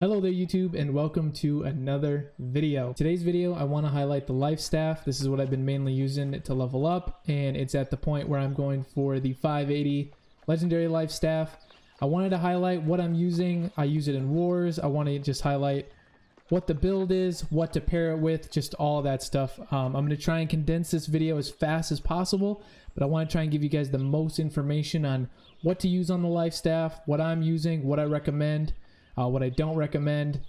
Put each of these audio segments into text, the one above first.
Hello there YouTube, and welcome to another video. Today's video I want to highlight the life staff. This is what I've been mainly using to level up, and it's at the point where I'm going for the 580 legendary life staff. I wanted to highlight what I'm using. I use it in wars. I want to just highlight what the build is, what to pair it with, just all that stuff. I'm going to try and condense this video as fast as possible, but I want to try and give you guys the most information on what to use on the life staff, what I'm using, what I recommend, what I don't recommend,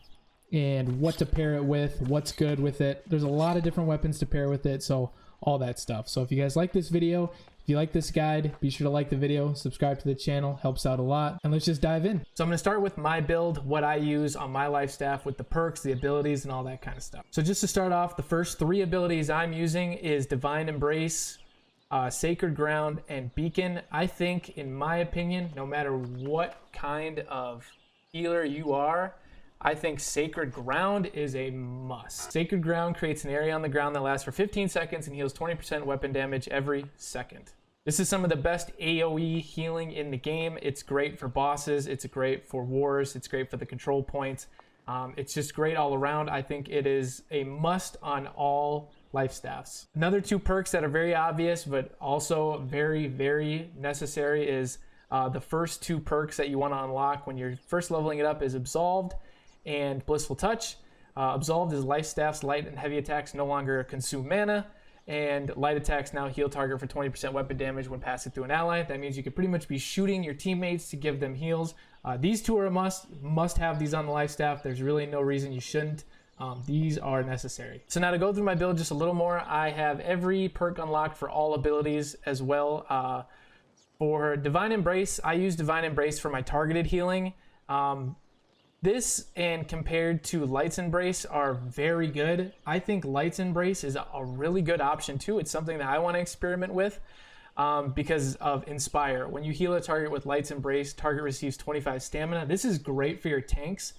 and what to pair it with, what's good with it. There's a lot of different weapons to pair with it, so all that stuff. So if you guys like this video, if you like this guide, be sure to like the video, subscribe to the channel, helps out a lot, and let's just dive in. So I'm going to start with my build, what I use on my life staff with the perks, the abilities, and all that kind of stuff. So just to start off, the first three abilities I'm using is Divine Embrace, Sacred Ground, and Beacon. I think, in my opinion, no matter what kind of healer you are, I think Sacred Ground is a must. Sacred Ground creates an area on the ground that lasts for 15 seconds and heals 20% weapon damage every second. This is some of the best AoE healing in the game. It's great for bosses, it's great for wars, it's great for the control points. It's just great all around. I think it is a must on all life staffs. Another two perks that are very obvious but also very, very necessary is the first two perks that you want to unlock when you're first leveling it up is Absolved and Blissful Touch. Absolved is life staff's light and heavy attacks no longer consume mana, and light attacks now heal target for 20% weapon damage when passing through an ally. That means you could pretty much be shooting your teammates to give them heals. These two are a must have these on the life staff. There's really no reason you shouldn't. These are necessary. So now to go through my build just a little more, I have every perk unlocked for all abilities as well. For Divine Embrace, I use Divine Embrace for my targeted healing. This and compared to Light's Embrace are very good. I think Light's Embrace is a really good option too. It's something that I want to experiment with because of Inspire. When you heal a target with Light's Embrace, target receives 25 stamina. This is great for your tanks.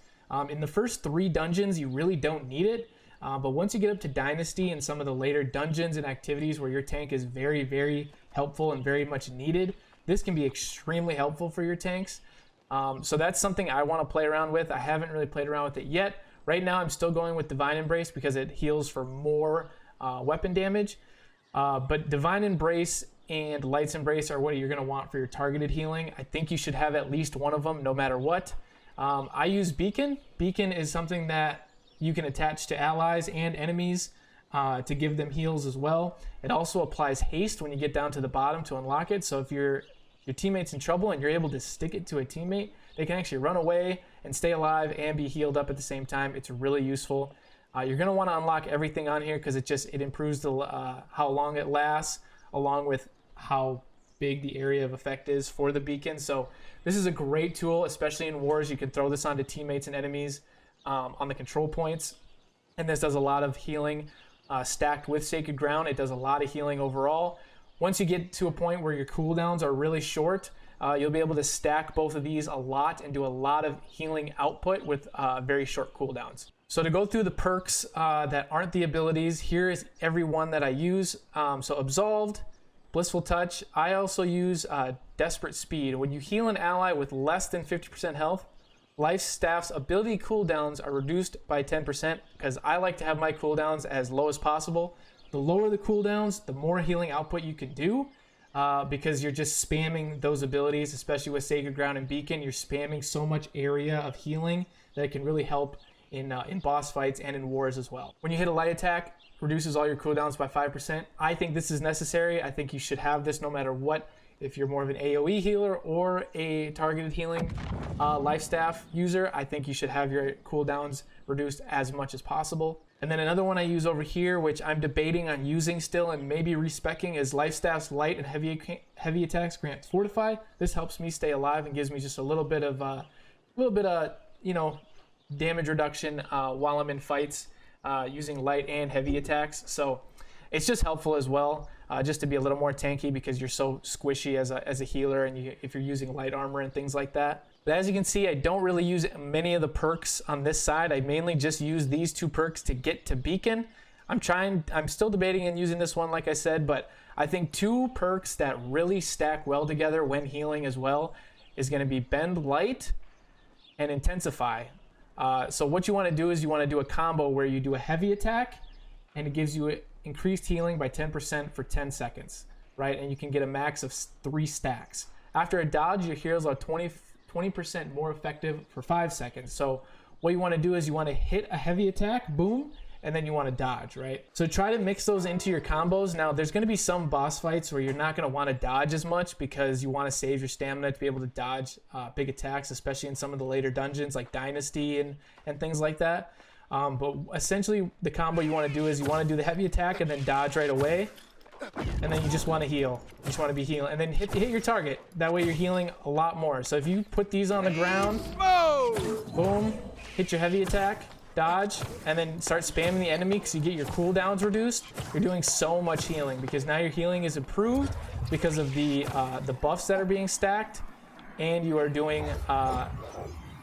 In the first 3 dungeons, you really don't need it. But once you get up to Dynasty and some of the later dungeons and activities where your tank is very, very helpful and very much needed, this can be extremely helpful for your tanks. So that's something I want to play around with. I haven't really played around with it yet. Right now I'm still going with Divine Embrace because it heals for more weapon damage. But Divine Embrace and Light's Embrace are what you're going to want for your targeted healing. I think you should have at least one of them no matter what. I use Beacon. Beacon is something that you can attach to allies and enemies to give them heals as well. It also applies haste when you get down to the bottom to unlock it. So if your teammate's in trouble and you're able to stick it to a teammate, they can actually run away and stay alive and be healed up at the same time. It's really useful. You're going to want to unlock everything on here because it improves the how long it lasts, along with how big the area of effect is for the beacon. So this is a great tool, especially in wars. You can throw this onto teammates and enemies on the control points, and this does a lot of healing. Stacked with Sacred Ground, it does a lot of healing overall. Once you get to a point where your cooldowns are really short, you'll be able to stack both of these a lot and do a lot of healing output with very short cooldowns. So to go through the perks that aren't the abilities, here is every one that I use. So Absolved, Blissful Touch. I also use Desperate Speed. When you heal an ally with less than 50% health, life staff's ability cooldowns are reduced by 10% because I like to have my cooldowns as low as possible. The lower the cooldowns, the more healing output you can do because you're just spamming those abilities, especially with Sacred Ground and Beacon. You're spamming so much area of healing that it can really help in boss fights and in wars as well. When you hit a light attack, reduces all your cooldowns by 5%. I think this is necessary. I think you should have this no matter what. If you're more of an AoE healer or a targeted healing life staff user, I think you should have your cooldowns reduced as much as possible. And then another one I use over here, which I'm debating on using still and maybe respeccing, is life staff's light and heavy attacks grant Fortify. This helps me stay alive and gives me just a little bit of damage reduction while I'm in fights using light and heavy attacks. So it's just helpful as well, just to be a little more tanky because you're so squishy as a healer, and if you're using light armor and things like that. But as you can see, I don't really use many of the perks on this side. I mainly just use these two perks to get to Beacon. I'm still debating on using this one, like I said, but I think two perks that really stack well together when healing as well is going to be Bend Light and Intensify. So what you want to do is you want to do a combo where you do a heavy attack, and it gives you increased healing by 10% for 10 seconds, right? And you can get a max of 3 stacks. After a dodge, your heroes are 20% more effective for 5 seconds. So what you want to do is you want to hit a heavy attack, boom, and then you want to dodge, right? So try to mix those into your combos. Now, there's going to be some boss fights where you're not going to want to dodge as much because you want to save your stamina to be able to dodge big attacks, especially in some of the later dungeons like Dynasty and things like that. But essentially, the combo you want to do is you want to do the heavy attack and then dodge right away. And then you just want to heal. You just want to be healing. And then hit your target. That way you're healing a lot more. So if you put these on the ground, boom, hit your heavy attack, dodge, and then start spamming the enemy because you get your cooldowns reduced, you're doing so much healing because now your healing is improved because of the buffs that are being stacked. And you are doing,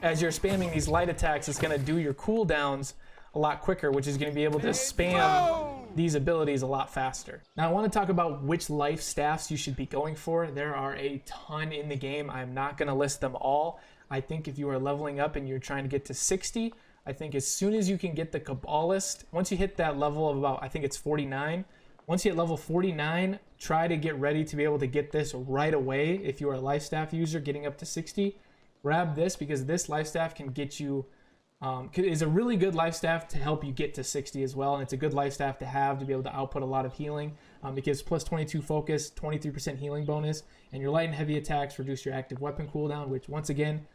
as you're spamming these light attacks, it's going to do your cooldowns a lot quicker, which is going to be able to spam these abilities a lot faster. Now I want to talk about which life staffs you should be going for. There are a ton in the game. I'm not going to list them all. I think if you are leveling up and you're trying to get to 60, I think as soon as you can get the Kabbalist, once you hit that level of about, I think it's 49, once you hit level 49, try to get ready to be able to get this right away. If you are a life staff user getting up to 60, grab this because this life staff can get you is a really good life staff to help you get to 60 as well, and it's a good life staff to have to be able to output a lot of healing. It gives plus 22 focus, 23% healing bonus, and your light and heavy attacks reduce your active weapon cooldown, which once again,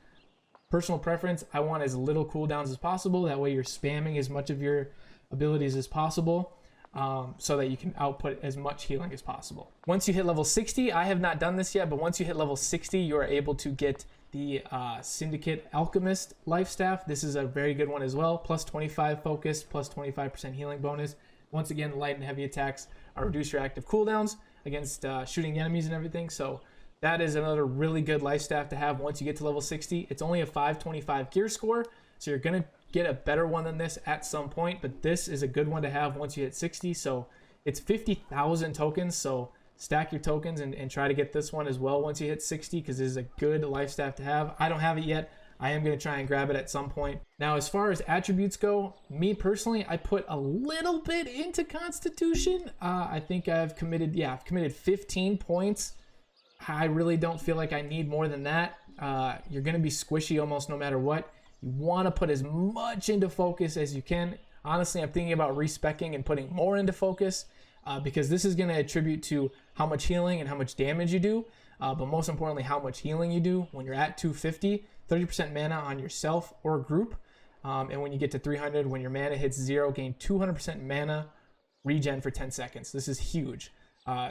personal preference, I want as little cooldowns as possible. That way you're spamming as much of your abilities as possible, so that you can output as much healing as possible. Once you hit level 60, I have not done this yet, but once you hit level 60, you are able to get the Syndicate Alchemist life staff. This is a very good one as well. Plus 25 focus, plus 25% healing bonus. Once again, light and heavy attacks reduce your active cooldowns against shooting enemies and everything. So that is another really good life staff to have once you get to level 60. It's only a 525 gear score, so you're going to get a better one than this at some point, but this is a good one to have once you hit 60. So it's 50,000 tokens, so stack your tokens and try to get this one as well once you hit 60 because this is a good life staff to have. I don't have it yet. I am going to try and grab it at some point. Now, as far as attributes go, me personally, I put a little bit into Constitution. I think I've committed 15 points. I really don't feel like I need more than that. You're going to be squishy almost no matter what. You want to put as much into focus as you can. Honestly, I'm thinking about respecking and putting more into focus because this is going to attribute to how much healing and how much damage you do, but most importantly, how much healing you do. When you're at 250, 30% mana on yourself or group, and when you get to 300, when your mana hits 0, gain 200% mana regen for 10 seconds. This is huge.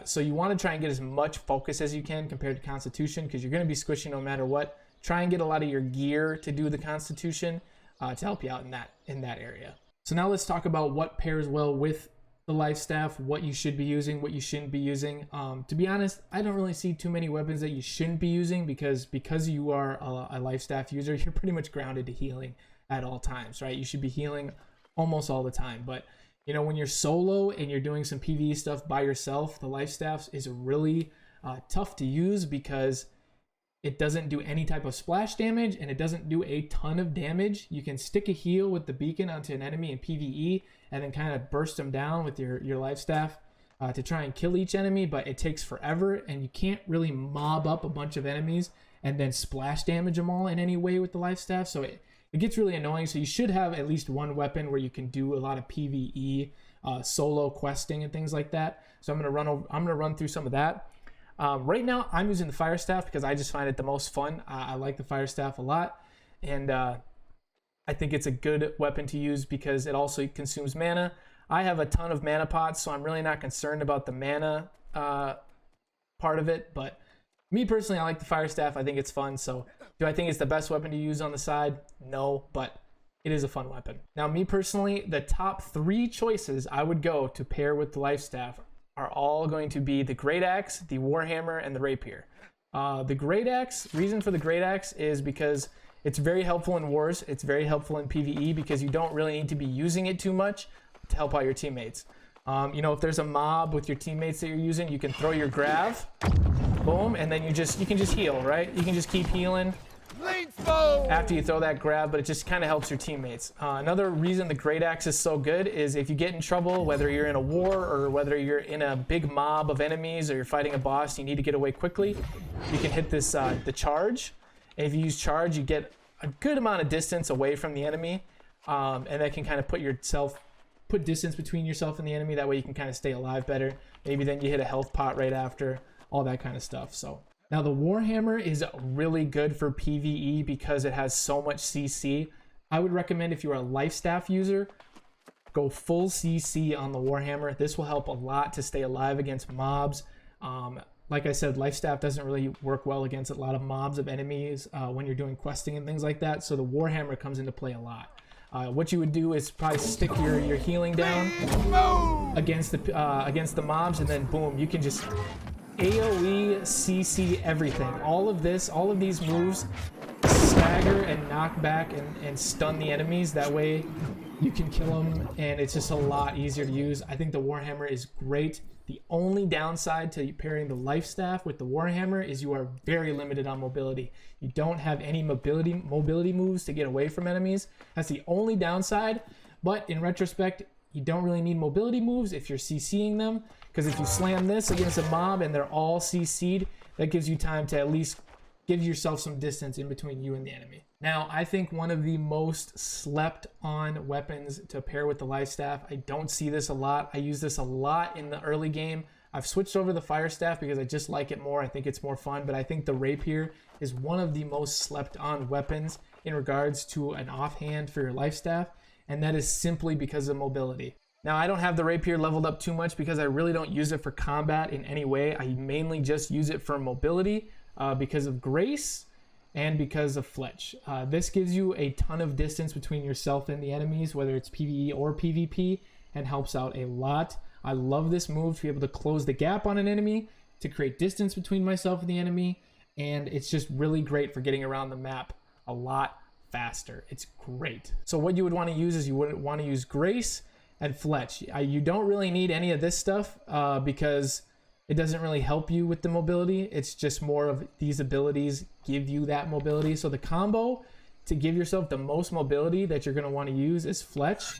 So you want to try and get as much focus as you can compared to Constitution because you're going to be squishy no matter what. Try and get a lot of your gear to do the Constitution to help you out in that area. So now let's talk about what pairs well with the life staff, what you should be using, what you shouldn't be using. To be honest, I don't really see too many weapons that you shouldn't be using because you are a life staff user, you're pretty much grounded to healing at all times, right? You should be healing almost all the time. But you know, when you're solo and you're doing some PvE stuff by yourself, the life staffs is really tough to use because it doesn't do any type of splash damage and it doesn't do a ton of damage. You can stick a heal with the beacon onto an enemy in PvE and then kind of burst them down with your life staff to try and kill each enemy, but it takes forever and you can't really mob up a bunch of enemies and then splash damage them all in any way with the life staff. So it gets really annoying. So you should have at least one weapon where you can do a lot of PvE, solo questing and things like that. So I'm gonna run through some of that. Right now, I'm using the Fire Staff because I just find it the most fun. I like the Fire Staff a lot, and I think it's a good weapon to use because it also consumes mana. I have a ton of mana pots, so I'm really not concerned about the mana part of it, but me personally, I like the Fire Staff. I think it's fun. So do I think it's the best weapon to use on the side? No, but it is a fun weapon. Now, me personally, the top 3 choices I would go to pair with the Life Staff are all going to be the Great Axe, the Warhammer, and the Rapier. The Great Axe, reason for the Great Axe is because it's very helpful in wars. It's very helpful in PvE because you don't really need to be using it too much to help out your teammates. You know, if there's a mob with your teammates that you're using, you can throw your grav, boom, and then you can just heal, right? You can just keep healing after you throw that grab, but it just kind of helps your teammates. Another reason the great axe is so good is if you get in trouble, whether you're in a war or whether you're in a big mob of enemies or you're fighting a boss, you need to get away quickly, you can hit this the charge. And if you use charge, you get a good amount of distance away from the enemy, and that can kind of put distance between yourself and the enemy. That way you can kind of stay alive better. Maybe then you hit a health pot right after, all that kind of stuff. So now the Warhammer is really good for PvE because it has so much CC. I would recommend if you're a life staff user, go full CC on the Warhammer. This will help a lot to stay alive against mobs. Like I said, life staff doesn't really work well against a lot of mobs of enemies when you're doing questing and things like that. So the Warhammer comes into play a lot. What you would do is probably stick your healing down against the mobs, and then boom, you can just AoE CC everything. All of these moves stagger and knock back and stun the enemies. That way you can kill them, and it's just a lot easier to use. I think the Warhammer is great. The only downside to pairing the life staff with the Warhammer is you are very limited on mobility. You don't have any mobility moves to get away from enemies. That's the only downside, but in retrospect, you don't really need mobility moves if you're CCing them, because if you slam this against a mob and they're all CC'd, that gives you time to at least give yourself some distance in between you and the enemy. Now, I think one of the most slept on weapons to pair with the life staff, I don't see this a lot. I use this a lot in the early game. I've switched over the fire staff because I just like it more. I think it's more fun, but I think the Rapier is one of the most slept on weapons in regards to an offhand for your life staff, and that is simply because of mobility. Now, I don't have the Rapier leveled up too much because I really don't use it for combat in any way. I mainly just use it for mobility because of grace and because of Fletch. This gives you a ton of distance between yourself and the enemies, whether it's PvE or PvP, and helps out a lot. I love this move to be able to close the gap on an enemy, to create distance between myself and the enemy, and it's just really great for getting around the map a lot faster. It's great. So what you would want to use is you would want to use Grace and Fletch. You don't really need any of this stuff because it doesn't really help you with the mobility. It's just more of these abilities give you that mobility. So the combo to give yourself the most mobility that you're going to want to use is Fletch.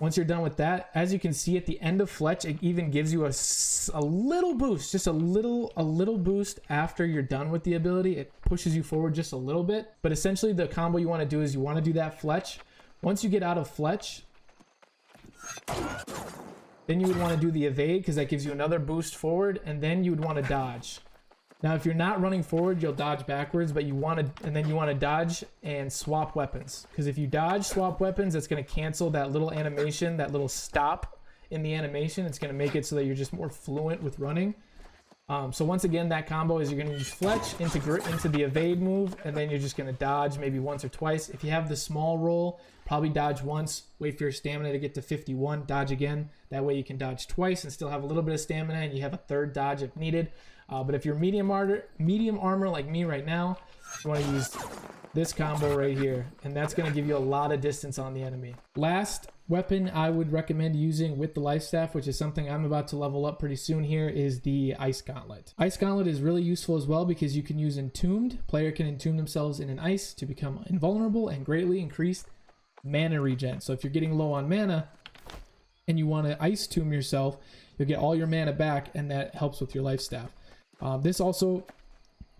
Once you're done with that, as you can see at the end of Fletch, it even gives you a little boost, just a little boost after you're done with the ability. It pushes you forward just a little bit. But essentially the combo you want to do is you want to do that Fletch. Once you get out of Fletch, then you would want to do the evade because that gives you another boost forward, and then you would want to dodge. Now, if you're not running forward, you'll dodge backwards, but you want to, and then you want to dodge and swap weapons. Because if you dodge, swap weapons, it's going to cancel that little animation, that little stop in the animation. It's going to make it so that you're just more fluent with running. So once again, that combo is you're going to use Fletch into the evade move, and then you're just going to dodge maybe once or twice. If you have the small roll, probably dodge once, wait for your stamina to get to 51, dodge again. That way you can dodge twice and still have a little bit of stamina, and you have a third dodge if needed. But if you're medium armor like me right now, you want to use this combo right here, and that's going to give you a lot of distance on the enemy. Last weapon I would recommend using with the life staff, which is something I'm about to level up pretty soon here, is the Ice Gauntlet. Ice Gauntlet is really useful as well because you can use Entombed. Player can entomb themselves in an ice to become invulnerable and greatly increase mana regen. So if you're getting low on mana and you want to ice tomb yourself, you'll get all your mana back, and that helps with your life staff. This also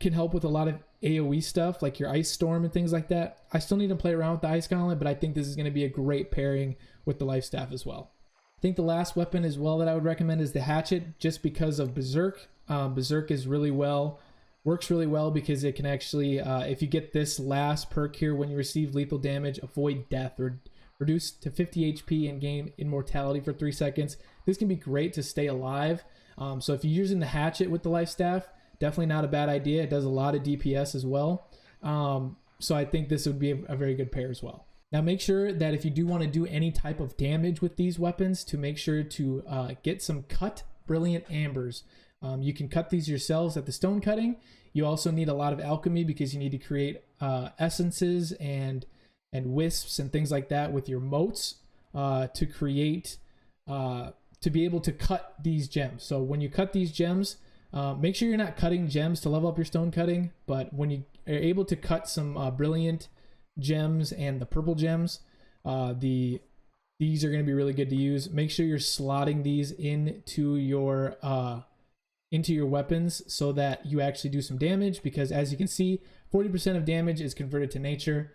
can help with a lot of AoE stuff like your Ice Storm and things like that. I still need to play around with the Ice Gauntlet, but I think this is going to be a great pairing with the life staff as well. I think the last weapon as well that I would recommend is the Hatchet, just because of Berserk. Berserk is works really well because it can actually, if you get this last perk here, when you receive lethal damage, avoid death or reduce to 50 HP and gain immortality for 3 seconds. This can be great to stay alive. So if you're using the Hatchet with the life staff, definitely not a bad idea. It does a lot of DPS as well. So I think this would be a very good pair as well. Now make sure that if you do want to do any type of damage with these weapons, to make sure to get some cut brilliant ambers. You can cut these yourselves at the stone cutting. You also need a lot of alchemy because you need to create essences and wisps and things like that with your motes to create to be able to cut these gems. So when you cut these gems, Make sure you're not cutting gems to level up your stone cutting, but when you are able to cut some brilliant gems and the purple gems, these are going to be really good to use. Make sure you're slotting these into your weapons so that you actually do some damage, because as you can see, 40% of damage is converted to nature.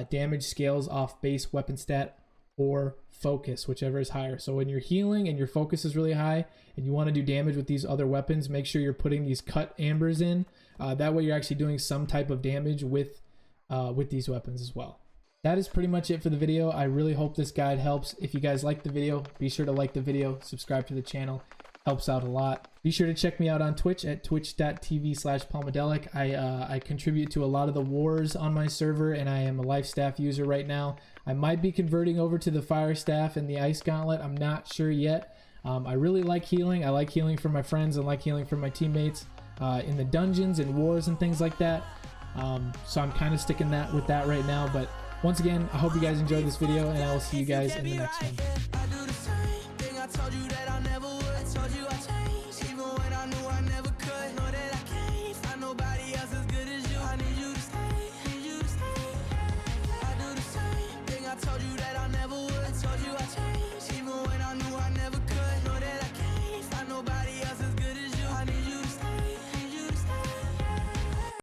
Damage scales off base weapon stat or focus, whichever is higher. So when you're healing and your focus is really high and you want to do damage with these other weapons, make sure you're putting these cut ambers in. That way you're actually doing some type of damage with these weapons as well. That is pretty much it for the video. I really hope this guide helps. If you guys like the video, be sure to like the video, subscribe to the channel. Helps out a lot. Be sure to check me out on Twitch at twitch.tv/palmadelic. I contribute to a lot of the wars on my server, and I am a life staff user right now. I might be converting over to the fire staff and the ice gauntlet. I'm not sure yet. I really like healing. I like healing for my friends and like healing for my teammates in the dungeons and wars and things like that. So I'm kind of sticking with that right now. But once again, I hope you guys enjoyed this video, and I will see you guys in the next one.